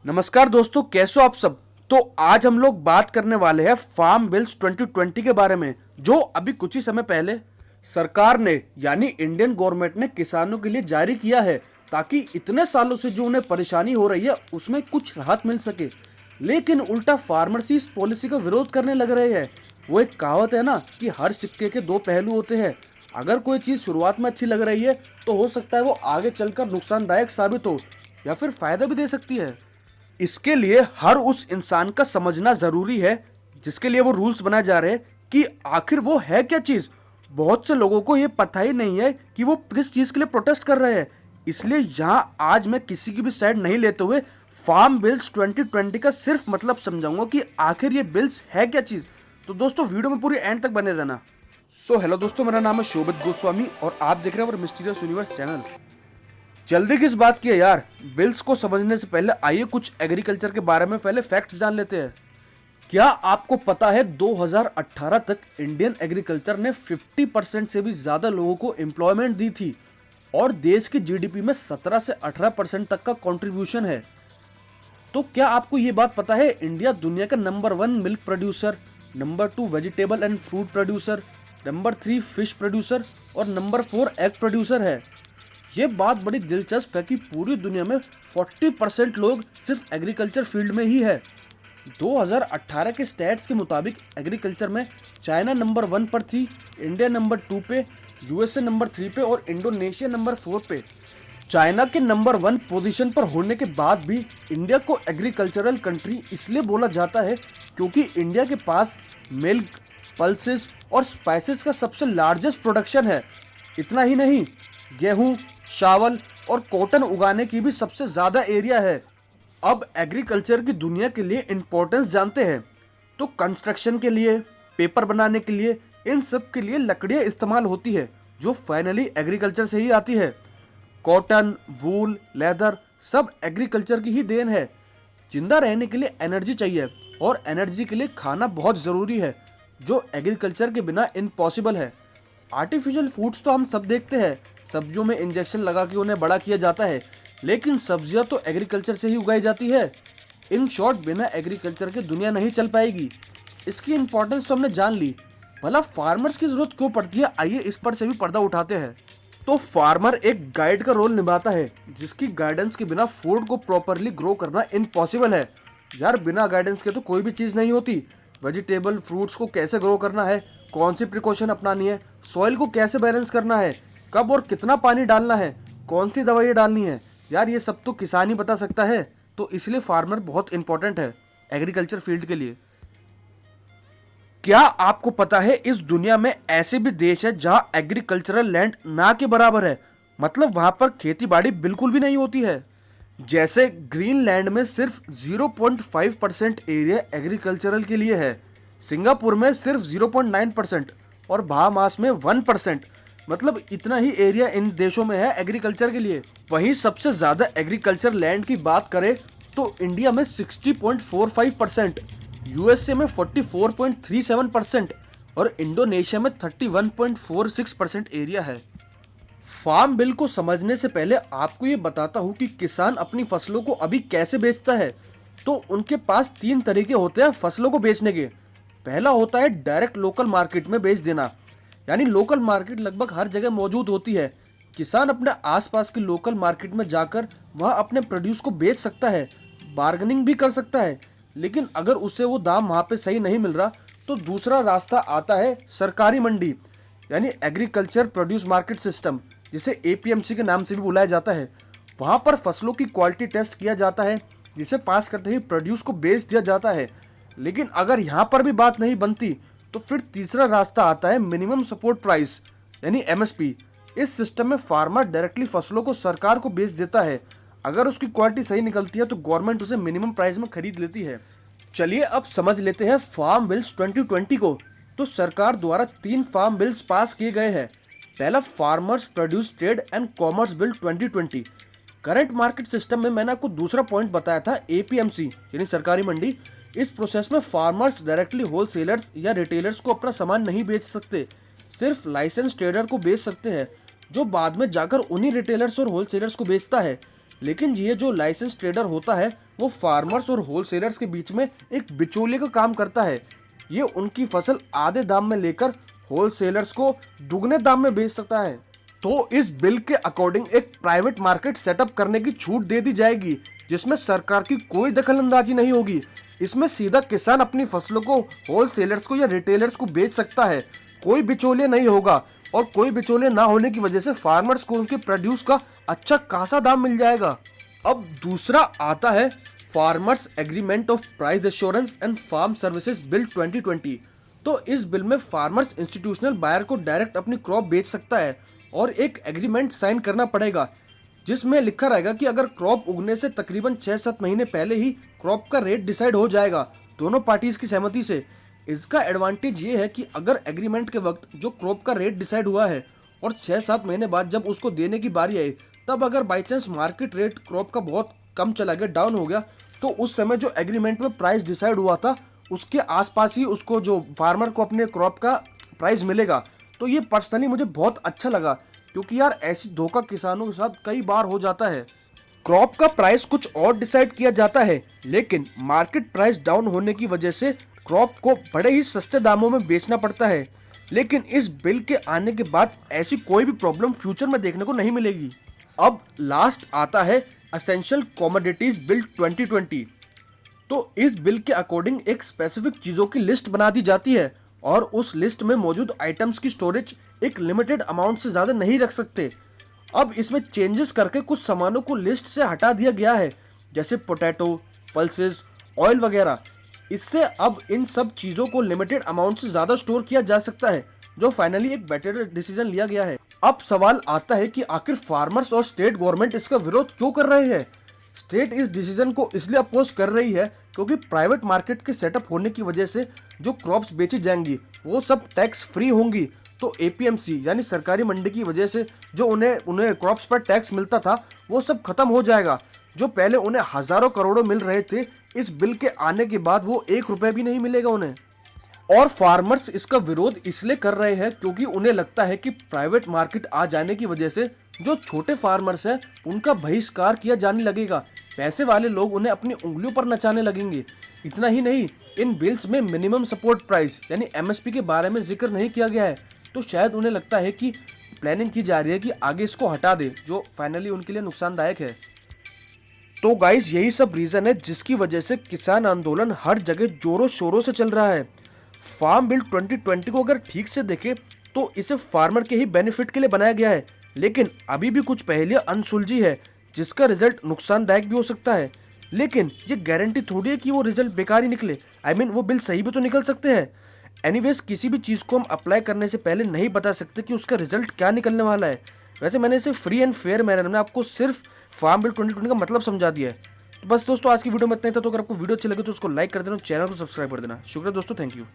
नमस्कार दोस्तों, कैसे हो आप सब। तो आज हम लोग बात करने वाले हैं फार्म बिल्स 2020 के बारे में, जो अभी कुछ ही समय पहले सरकार ने यानी इंडियन गवर्नमेंट ने किसानों के लिए जारी किया है, ताकि इतने सालों से जो उन्हें परेशानी हो रही है उसमें कुछ राहत मिल सके। लेकिन उल्टा फार्मर्स इस पॉलिसी का विरोध करने लग रहे हैं। वो एक कहावत है ना कि हर सिक्के के दो पहलू होते हैं। अगर कोई चीज़ शुरुआत में अच्छी लग रही है तो हो सकता है वो आगे चलकर नुकसानदायक साबित हो या फिर फायदा भी दे सकती है। इसके लिए हर उस इंसान का समझना जरूरी है जिसके लिए वो रूल्स बनाए जा रहे हैं कि आखिर वो है क्या चीज। बहुत से लोगों को ये पता ही नहीं है कि वो किस चीज के लिए प्रोटेस्ट कर रहे हैं। इसलिए यहाँ आज मैं किसी की भी साइड नहीं लेते हुए फार्म बिल्स 2020 का सिर्फ मतलब समझाऊंगा कि आखिर ये बिल्स है क्या चीज। तो दोस्तों वीडियो में पूरी एंड तक बने रहना। हेलो दोस्तों, मेरा नाम है शोभित गोस्वामी और आप देख रहे हैं मिस्टीरियस यूनिवर्स चैनल। जल्दी किस बात की है यार, बिल्स को समझने से पहले आइए कुछ एग्रीकल्चर के बारे में पहले फैक्ट्स जान लेते हैं। क्या आपको पता है 2018 तक इंडियन एग्रीकल्चर ने 50% से भी ज्यादा लोगों को एम्प्लॉयमेंट दी थी और देश की जीडीपी में 17 से 18% तक का कंट्रीब्यूशन है। तो क्या आपको ये बात पता है इंडिया दुनिया का number 1 milk producer, number 2 vegetable and fruit producer, number 3 fish producer और नंबर 4 एग प्रोड्यूसर है। ये बात बड़ी दिलचस्प है कि पूरी दुनिया में 40% लोग सिर्फ एग्रीकल्चर फील्ड में ही है। 2018 के स्टैट्स के मुताबिक एग्रीकल्चर में चाइना नंबर 1 पर थी, इंडिया नंबर 2 पे, यूएसए नंबर 3 पे और इंडोनेशिया नंबर 4 पे। चाइना के नंबर 1 पोजीशन पर होने के बाद भी इंडिया को एग्रीकल्चरल कंट्री इसलिए बोला जाता है क्योंकि इंडिया के पास मिल्क, पल्सेस और स्पाइसेस का सबसे लार्जेस्ट प्रोडक्शन है। इतना ही नहीं, गेहूं, चावल और कॉटन उगाने की भी सबसे ज्यादा एरिया है। अब एग्रीकल्चर की दुनिया के लिए इंपॉर्टेंस जानते हैं तो कंस्ट्रक्शन के लिए, पेपर बनाने के लिए, इन सब के लिए लकड़ियां इस्तेमाल होती है जो फाइनली एग्रीकल्चर से ही आती है। कॉटन, वूल, लेदर सब एग्रीकल्चर की ही देन है। जिंदा रहने के लिए एनर्जी चाहिए और एनर्जी के लिए खाना बहुत जरूरी है, जो एग्रीकल्चर के बिना इम्पॉसिबल है। आर्टिफिशियल फूड्स तो हम सब देखते हैं, सब्जियों में इंजेक्शन लगा के उन्हें बड़ा किया जाता है, लेकिन सब्जियां तो एग्रीकल्चर से ही उगाई जाती है। इन शॉर्ट, बिना एग्रीकल्चर के दुनिया नहीं चल पाएगी। इसकी इंपॉर्टेंस तो हमने जान ली, भला फार्मर्स की जरूरत क्यों पड़ती है, आइए इस पर से भी पर्दा उठाते हैं। तो फार्मर एक गाइड का रोल निभाता है, जिसकी गाइडेंस के बिना फूड को प्रॉपरली ग्रो करना इम्पॉसिबल है। यार बिना गाइडेंस के तो कोई भी चीज़ नहीं होती। वेजिटेबल, फ्रूट्स को कैसे ग्रो करना है, कौन सी प्रिकॉशन अपनानी है, सॉइल को कैसे बैलेंस करना है, कब और कितना पानी डालना है, कौन सी दवाई डालनी है, यार ये सब तो किसान ही बता सकता है। तो इसलिए फार्मर बहुत इंपॉर्टेंट है एग्रीकल्चर फील्ड के लिए। क्या आपको पता है इस दुनिया में ऐसे भी देश है जहां एग्रीकल्चरल लैंड ना के बराबर है, मतलब वहां पर खेती बाड़ी बिल्कुल भी नहीं होती है। जैसे ग्रीनलैंड में सिर्फ 0.5% एरिया एग्रीकल्चरल के लिए है, सिंगापुर में सिर्फ 0.9% और बहामास में 1%। मतलब इतना ही एरिया इन देशों में है एग्रीकल्चर के लिए। वहीं सबसे ज्यादा एग्रीकल्चर लैंड की बात करें तो इंडिया में 60.45%, यूएसए में 44.37% और इंडोनेशिया में 31.46% एरिया है। फार्म बिल को समझने से पहले आपको ये बताता हूँ कि किसान अपनी फसलों को अभी कैसे बेचता है। तो उनके पास 3 तरीके होते हैं फसलों को बेचने के। पहला होता है डायरेक्ट लोकल मार्केट में बेच देना, यानी लोकल मार्केट लगभग हर जगह मौजूद होती है। किसान अपने आसपास की लोकल मार्केट में जाकर वह अपने प्रोड्यूस को बेच सकता है, बार्गेनिंग भी कर सकता है। लेकिन अगर उसे वो दाम वहाँ पे सही नहीं मिल रहा तो दूसरा रास्ता आता है सरकारी मंडी, यानी एग्रीकल्चर प्रोड्यूस मार्केट सिस्टम, जिसे एपीएमसी के नाम से भी बुलाया जाता है। वहाँ पर फसलों की क्वालिटी टेस्ट किया जाता है, जिसे पास करते ही प्रोड्यूस को बेच दिया जाता है। लेकिन अगर यहाँ पर भी बात नहीं बनती तो फिर तीसरा रास्ता आता है मिनिमम सपोर्ट प्राइस, यानी एमएसपी। इस सिस्टम में फार्मर डायरेक्टली फसलों को सरकार को बेच देता है। अगर उसकी क्वालिटी सही निकलती है तो गवर्नमेंट उसे मिनिमम प्राइस में खरीद लेती है। चलिए अब समझ लेते हैं फार्म बिल्स 2020 को। तो सरकार द्वारा 3 फार्म बिल्स पास किए गए हैं। पहला farmers produce trade and commerce bill 2020। Current market system में मैंने आपको दूसरा पॉइंट बताया था, एपीएमसी यानी सरकारी मंडी। इस प्रोसेस में फार्मर्स डायरेक्टली होलसेलर्स या रिटेलर्स को अपना सामान नहीं बेच सकते, सिर्फ लाइसेंस ट्रेडर को बेच सकते हैं, जो बाद में जाकर उन्हीं रिटेलर्स और होलसेलर्स को बेचता है। लेकिन ये जो लाइसेंस ट्रेडर होता है वो फार्मर्स और होलसेलर्स के बीच में एक बिचौलिए का काम करता है। ये उनकी फसल आधे दाम में लेकर होलसेलर्स को दुगने दाम में बेच सकता है। तो इस बिल के अकॉर्डिंग एक प्राइवेट मार्केट सेटअप करने की छूट दे दी जाएगी, जिसमें सरकार की कोई दखलंदाजी नहीं होगी। इसमें सीधा किसान अपनी फसलों को होलसेलर्स को या रिटेलर्स को बेच सकता है, कोई बिचौलिया नहीं होगा। और कोई बिचौलिया ना होने की वजह से फार्मर्स को उनके प्रोड्यूस का अच्छा खासा दाम मिल जाएगा। अब दूसरा आता है farmers agreement of price assurance and farm services bill 2020। तो इस बिल में फार्मर्स इंस्टीट्यूशनल बायर को डायरेक्ट अपनी क्रॉप बेच सकता है और एक एग्रीमेंट साइन करना पड़ेगा, जिसमें लिखा रहेगा कि अगर क्रॉप उगने से तकरीबन 6-7 महीने पहले ही क्रॉप का रेट डिसाइड हो जाएगा दोनों पार्टीज की सहमति से। इसका एडवांटेज ये है कि अगर एग्रीमेंट के वक्त जो क्रॉप का रेट डिसाइड हुआ है और 6-7 महीने बाद जब उसको देने की बारी आई, तब अगर by chance market rate crop का बहुत कम चला गया, डाउन हो गया, तो उस समय जो एग्रीमेंट में प्राइस डिसाइड हुआ था उसके आसपास ही उसको जो फार्मर को अपने क्रॉप का प्राइस मिलेगा। तो ये पर्सनली मुझे बहुत अच्छा लगा, क्योंकि यार ऐसी धोखा किसानों के साथ कई बार हो जाता है। क्रॉप का प्राइस कुछ और डिसाइड किया जाता है, लेकिन मार्केट प्राइस डाउन होने की वजह से क्रॉप को बड़े ही सस्ते दामों में बेचना पड़ता है। लेकिन इस बिल के आने के बाद ऐसी कोई भी प्रॉब्लम फ्यूचर में देखने को नहीं मिलेगी। अब लास्ट आता है एसेंशियल कमोडिटीज बिल 2020। तो इस बिल के अकॉर्डिंग एक स्पेसिफिक चीज़ों की लिस्ट बना दी जाती है और उस लिस्ट में मौजूद आइटम्स की स्टोरेज एक लिमिटेड अमाउंट से ज़्यादा नहीं रख सकते। अब इसमें चेंजेस करके कुछ सामानों को लिस्ट से हटा दिया गया है, जैसे पोटैटो, पल्सेस, ऑयल वगैरह। इससे अब इन सब चीज़ों को लिमिटेड अमाउंट से ज़्यादा स्टोर किया जा सकता है, जो फाइनली एक बेटर डिसीजन लिया गया है। अब सवाल आता है कि आखिर फार्मर्स और स्टेट गवर्नमेंट इसका विरोध क्यों कर रहे हैं। स्टेट इस डिसीजन को इसलिए अपोज कर रही है क्योंकि प्राइवेट मार्केट के सेटअप होने की वजह से जो क्रॉप्स बेची जाएंगी वो सब टैक्स फ्री होंगी। तो एपीएमसी यानी सरकारी मंडी की वजह से जो उन्हें क्रॉप्स पर टैक्स मिलता था वो सब खत्म हो जाएगा। जो पहले उन्हें हजारों करोड़ों मिल रहे थे, इस बिल के आने के बाद वो 1 रुपए भी नहीं मिलेगा उन्हें। और फार्मर्स इसका विरोध इसलिए कर रहे हैं क्योंकि उन्हें लगता है कि प्राइवेट मार्केट आ जाने की वजह से जो छोटे फार्मर्स हैं उनका बहिष्कार किया जाने लगेगा। पैसे वाले लोग उन्हें अपनी उंगलियों पर नचाने लगेंगे। इतना ही नहीं, इन बिल्स में मिनिमम सपोर्ट प्राइस यानी एमएसपी के बारे में जिक्र नहीं किया गया है। तो शायद उन्हें लगता है कि प्लानिंग की जा रही है कि आगे इसको हटा दे, जो फाइनली उनके लिए नुकसानदायक है। तो गाइस यही सब रीज़न है जिसकी वजह से किसान आंदोलन हर जगह जोरों शोरों से चल रहा है। फार्म बिल 2020 को अगर ठीक से देखें तो इसे फार्मर के ही बेनिफिट के लिए बनाया गया है, लेकिन अभी भी कुछ पहेलियां अनसुलझी है जिसका रिजल्ट नुकसानदायक भी हो सकता है। लेकिन ये गारंटी थोड़ी है कि वो रिजल्ट बेकार ही निकले। वो बिल सही भी तो निकल सकते हैं। एनीवेज किसी भी चीज़ को हम अप्लाई करने से पहले नहीं बता सकते कि उसका रिजल्ट क्या निकलने वाला है। वैसे मैंने इसे फ्री एंड फेयर मैनर में आपको सिर्फ फार्म बिल 2020 का मतलब समझा दिया है। तो बस दोस्तों आज की वीडियो में इतना ही था। तो अगर आपको वीडियो अच्छी लगे तो उसको लाइक कर देना, चैनल को सब्सक्राइब कर देना। शुक्रिया दोस्तों, थैंक यू।